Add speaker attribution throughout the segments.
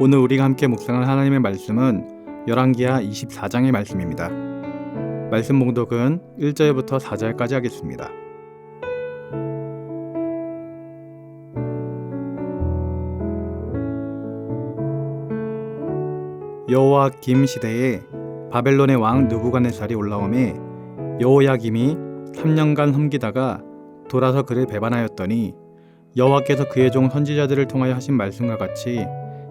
Speaker 1: 오늘 우리가 함께 묵상할 하나님의 말씀은 열왕기하 24장의 말씀입니다. 말씀 봉독은 1절부터 4절까지 하겠습니다. 여호야김 시대에 바벨론의 왕 느부갓네살이 올라오매 여호야김이 3년간 섬기다가 돌아서 그를 배반하였더니 여호와께서 그의 종 선지자들을 통하여 하신 말씀과 같이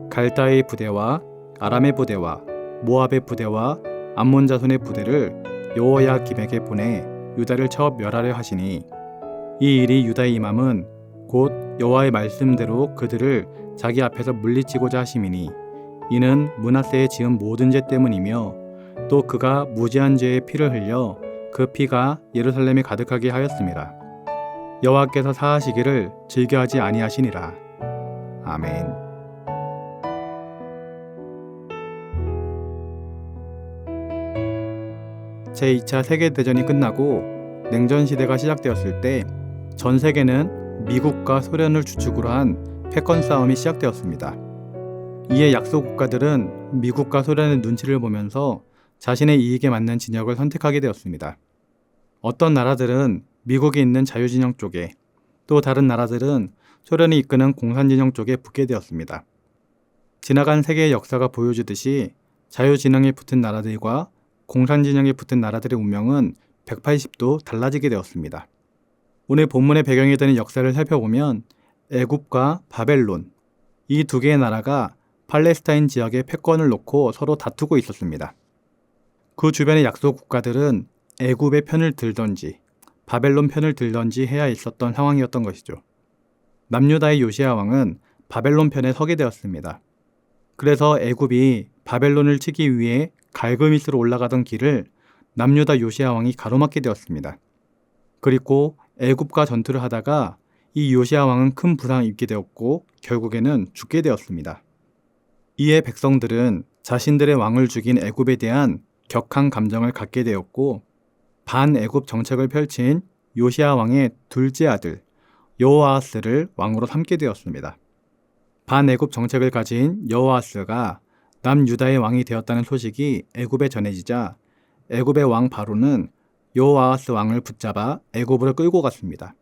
Speaker 1: 갈다의 부대와 아람의 부대와 모압의 부대와 암몬 자손의 부대를 여호야김에게 보내 유다를 쳐 멸하려 하시니 이 일이 유다의 임함은 곧 여호와의 말씀대로 그들을 자기 앞에서 물리치고자 하심이니 이는 므낫세의 지은 모든 죄 때문이며 또 그가 무지한 죄의 피를 흘려 그 피가 예루살렘에 가득하게 하였음이라. 여호와께서 사하시기를 즐겨하지 아니하시니라. 아멘. 제2차 세계대전이 끝나고 냉전시대가 시작되었을 때 전 세계는 미국과 소련을 주축으로 한 패권 싸움이 시작되었습니다. 이에 약소 국가들은 미국과 소련의 눈치를 보면서 자신의 이익에 맞는 진영을 선택하게 되었습니다. 어떤 나라들은 미국이 있는 자유진영 쪽에, 또 다른 나라들은 소련이 이끄는 공산진영 쪽에 붙게 되었습니다. 지나간 세계의 역사가 보여주듯이 자유진영에 붙은 나라들과 공산진영에 붙은 나라들의 운명은 180도 달라지게 되었습니다. 오늘 본문의 배경이 되는 역사를 살펴보면 애굽과 바벨론, 이 두 개의 나라가 팔레스타인 지역에 패권을 놓고 서로 다투고 있었습니다. 그 주변의 약소 국가들은 애굽의 편을 들던지 바벨론 편을 들던지 해야 있었던 상황이었던 것이죠. 남유다의 요시야 왕은 바벨론 편에 서게 되었습니다. 그래서 애굽이 바벨론을 치기 위해 갈그미스로 올라가던 길을 남유다 요시야 왕이 가로막게 되었습니다. 그리고 애굽과 전투를 하다가 이 요시야 왕은 큰 부상을 입게 되었고 결국에는 죽게 되었습니다. 이에 백성들은 자신들의 왕을 죽인 애굽에 대한 격한 감정을 갖게 되었고 반애굽 정책을 펼친 요시야 왕의 둘째 아들 여호아하스를 왕으로 삼게 되었습니다. 반애굽 정책을 가진 여호아하스가 남유다의 왕이 되었다는 소식이 애굽에 전해지자 애굽의 왕 바로는 여호아하스 왕을 붙잡아 애굽으로 끌고 갔습니다.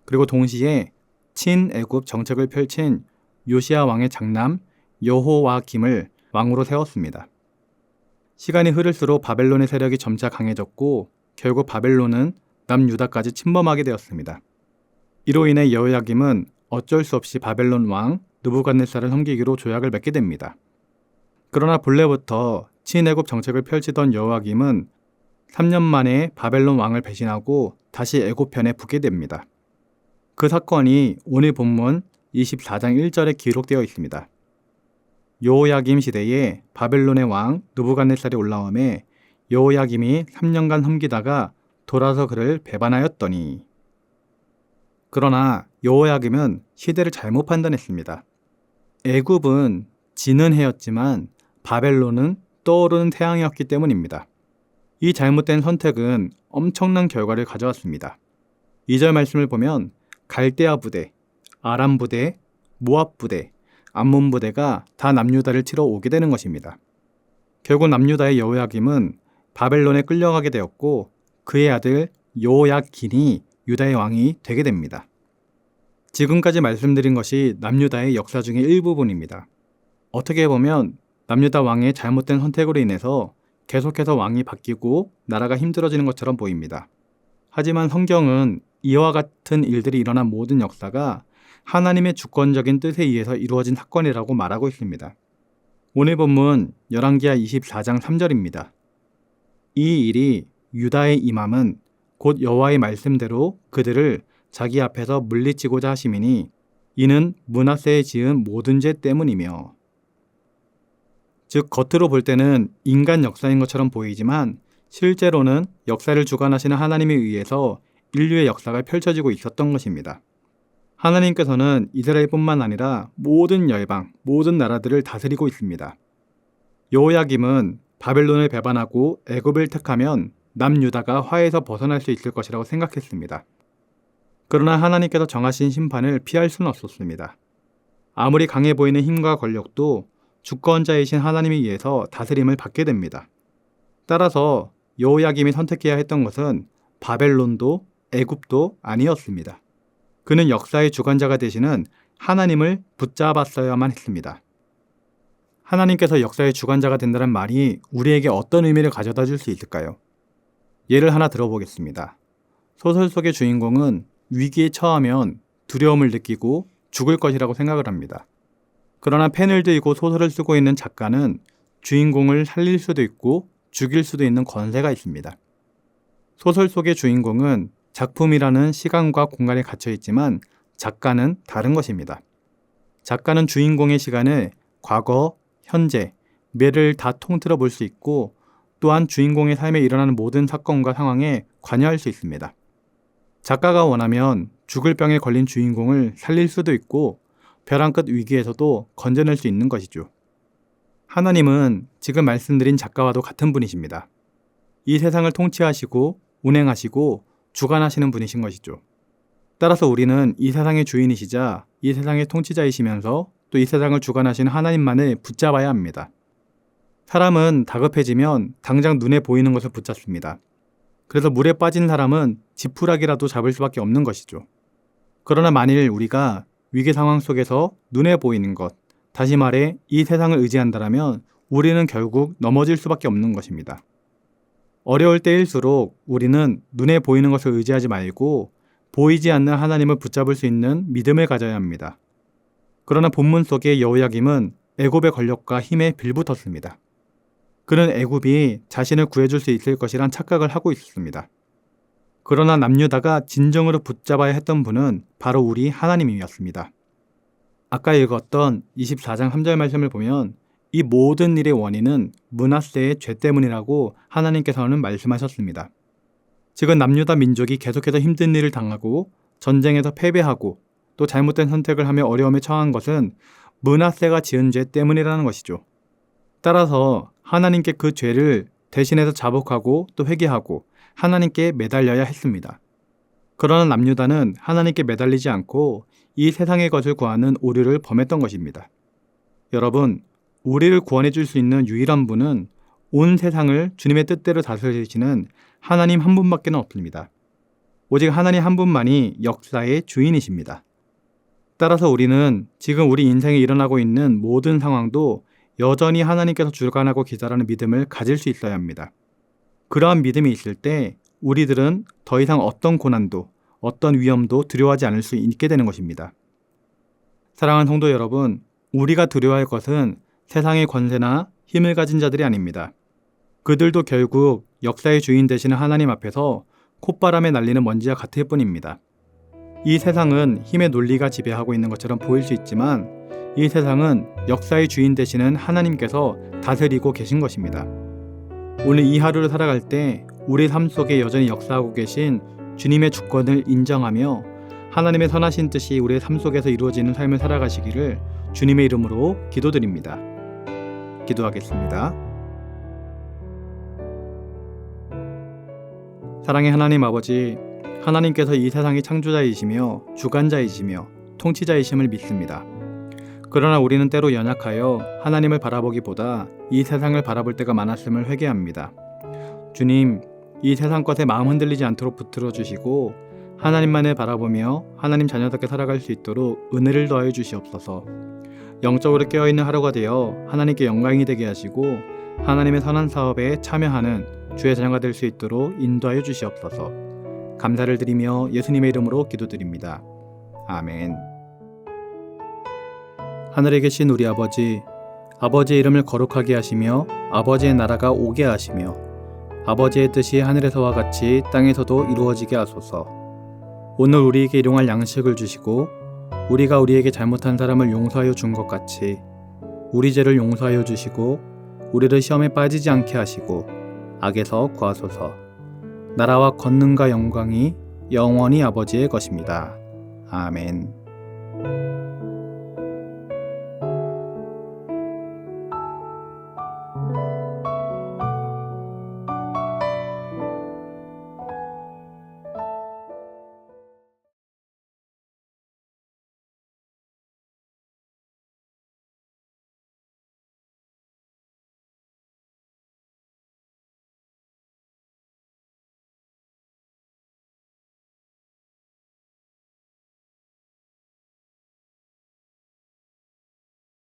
Speaker 1: 그리고 동시에 친애굽 정책을 펼친 요시야 왕의 장남 여호와김을 왕으로 세웠습니다. 시간이 흐를수록 바벨론의 세력이 점차 강해졌고 결국 바벨론은 남유다까지 침범하게 되었습니다. 이로 인해 여호야김은 어쩔 수 없이 바벨론 왕 느부갓네살을 섬기기로 조약을 맺게 됩니다. 그러나 본래부터 친애굽 정책을 펼치던 여호야김은 3년 만에 바벨론 왕을 배신하고 다시 애굽 편에 붙게 됩니다. 그 사건이 오늘 본문 24장 1절에 기록되어 있습니다. 여호야김 시대에 바벨론의 왕 느부갓네살이 올라오매 여호야김이 3년간 섬기다가 돌아서 그를 배반하였더니. 그러나 여호야김은 시대를 잘못 판단했습니다. 애굽은 지는 해였지만 바벨론은 떠오르는 태양이었기 때문입니다. 이 잘못된 선택은 엄청난 결과를 가져왔습니다. 2절 말씀을 보면 갈대아 부대, 아람 부대, 모압 부대, 암몬 부대가 다 남유다를 치러 오게 되는 것입니다. 결국 남유다의 여호야김은 바벨론에 끌려가게 되었고 그의 아들 여호야긴이 유다의 왕이 되게 됩니다. 지금까지 말씀드린 것이 남유다의 역사 중의 일부분입니다. 어떻게 보면 남유다 왕의 잘못된 선택으로 인해서 계속해서 왕이 바뀌고 나라가 힘들어지는 것처럼 보입니다. 하지만 성경은 이와 같은 일들이 일어난 모든 역사가 하나님의 주권적인 뜻에 의해서 이루어진 사건이라고 말하고 있습니다. 오늘 본문 열왕기하 24장 3절입니다. 이 일이 유다의 임함은 곧 여호와의 말씀대로 그들을 자기 앞에서 물리치고자 하심이니 이는 므낫세의 지은 모든 죄 때문이며. 즉 겉으로 볼 때는 인간 역사인 것처럼 보이지만 실제로는 역사를 주관하시는 하나님에 의해서 인류의 역사가 펼쳐지고 있었던 것입니다. 하나님께서는 이스라엘뿐만 아니라 모든 열방, 모든 나라들을 다스리고 있습니다. 여호야김은 바벨론을 배반하고 애굽을 택하면 남유다가 화에서 벗어날 수 있을 것이라고 생각했습니다. 그러나 하나님께서 정하신 심판을 피할 수는 없었습니다. 아무리 강해 보이는 힘과 권력도 주권자이신 하나님에 의해서 다스림을 받게 됩니다. 따라서 여호야김이 선택해야 했던 것은 바벨론도 애굽도 아니었습니다. 그는 역사의 주관자가 되시는 하나님을 붙잡았어야만 했습니다. 하나님께서 역사의 주관자가 된다는 말이 우리에게 어떤 의미를 가져다 줄 수 있을까요? 예를 하나 들어보겠습니다. 소설 속의 주인공은 위기에 처하면 두려움을 느끼고 죽을 것이라고 생각을 합니다. 그러나 펜을 들고 소설을 쓰고 있는 작가는 주인공을 살릴 수도 있고 죽일 수도 있는 권세가 있습니다. 소설 속의 주인공은 작품이라는 시간과 공간에 갇혀 있지만 작가는 다른 것입니다. 작가는 주인공의 시간을 과거, 현재, 미래를 다 통틀어 볼 수 있고 또한 주인공의 삶에 일어나는 모든 사건과 상황에 관여할 수 있습니다. 작가가 원하면 죽을 병에 걸린 주인공을 살릴 수도 있고 벼랑 끝 위기에서도 건져낼 수 있는 것이죠. 하나님은 지금 말씀드린 작가와도 같은 분이십니다. 이 세상을 통치하시고 운행하시고 주관하시는 분이신 것이죠. 따라서 우리는 이 세상의 주인이시자 이 세상의 통치자이시면서 또 이 세상을 주관하시는 하나님만을 붙잡아야 합니다. 사람은 다급해지면 당장 눈에 보이는 것을 붙잡습니다. 그래서 물에 빠진 사람은 지푸라기라도 잡을 수밖에 없는 것이죠. 그러나 만일 우리가 위기 상황 속에서 눈에 보이는 것, 다시 말해 이 세상을 의지한다면 우리는 결국 넘어질 수밖에 없는 것입니다. 어려울 때일수록 우리는 눈에 보이는 것을 의지하지 말고 보이지 않는 하나님을 붙잡을 수 있는 믿음을 가져야 합니다. 그러나 본문 속의 여호야김은 애굽의 권력과 힘에 빌붙었습니다. 그는 애굽이 자신을 구해줄 수 있을 것이란 착각을 하고 있었습니다. 그러나 남유다가 진정으로 붙잡아야 했던 분은 바로 우리 하나님이었습니다. 아까 읽었던 24장 3절 말씀을 보면 이 모든 일의 원인은 므낫세의 죄 때문이라고 하나님께서는 말씀하셨습니다. 지금 남유다 민족이 계속해서 힘든 일을 당하고 전쟁에서 패배하고 또 잘못된 선택을 하며 어려움에 처한 것은 므낫세가 지은 죄 때문이라는 것이죠. 따라서 하나님께 그 죄를 대신해서 자복하고 또 회개하고 하나님께 매달려야 했습니다. 그러나 남유다는 하나님께 매달리지 않고 이 세상의 것을 구하는 오류를 범했던 것입니다. 여러분, 우리를 구원해 줄 수 있는 유일한 분은 온 세상을 주님의 뜻대로 다스리시는 하나님 한 분밖에 없습니다. 오직 하나님 한 분만이 역사의 주인이십니다. 따라서 우리는 지금 우리 인생에 일어나고 있는 모든 상황도 여전히 하나님께서 주관하고 기다라는 믿음을 가질 수 있어야 합니다. 그러한 믿음이 있을 때 우리들은 더 이상 어떤 고난도, 어떤 위험도 두려워하지 않을 수 있게 되는 것입니다. 사랑하는 성도 여러분, 우리가 두려워할 것은 세상의 권세나 힘을 가진 자들이 아닙니다. 그들도 결국 역사의 주인 되시는 하나님 앞에서 콧바람에 날리는 먼지와 같을 뿐입니다. 이 세상은 힘의 논리가 지배하고 있는 것처럼 보일 수 있지만 이 세상은 역사의 주인 되시는 하나님께서 다스리고 계신 것입니다. 오늘 이 하루를 살아갈 때 우리 삶 속에 여전히 역사하고 계신 주님의 주권을 인정하며 하나님의 선하신 뜻이 우리의 삶 속에서 이루어지는 삶을 살아가시기를 주님의 이름으로 기도드립니다. 기도하겠습니다. 사랑의 하나님 아버지, 하나님께서 이 세상의 창조자이시며 주관자이시며 통치자이심을 믿습니다. 그러나 우리는 때로 연약하여 하나님을 바라보기보다 이 세상을 바라볼 때가 많았음을 회개합니다. 주님, 이 세상 것에 마음 흔들리지 않도록 붙들어 주시고 하나님만을 바라보며 하나님 자녀답게 살아갈 수 있도록 은혜를 더하여 주시옵소서. 영적으로 깨어있는 하루가 되어 하나님께 영광이 되게 하시고 하나님의 선한 사업에 참여하는 주의 자녀가 될 수 있도록 인도하여 주시옵소서. 감사를 드리며 예수님의 이름으로 기도드립니다. 아멘. 하늘에 계신 우리 아버지, 아버지의 이름을 거룩하게 하시며 아버지의 나라가 오게 하시며 아버지의 뜻이 하늘에서와 같이 땅에서도 이루어지게 하소서. 오늘 우리에게 일용할 양식을 주시고 우리가 우리에게 잘못한 사람을 용서하여 준 것 같이 우리 죄를 용서하여 주시고 우리를 시험에 빠지지 않게 하시고 악에서 구하소서. 나라와 권능과 영광이 영원히 아버지의 것입니다. 아멘.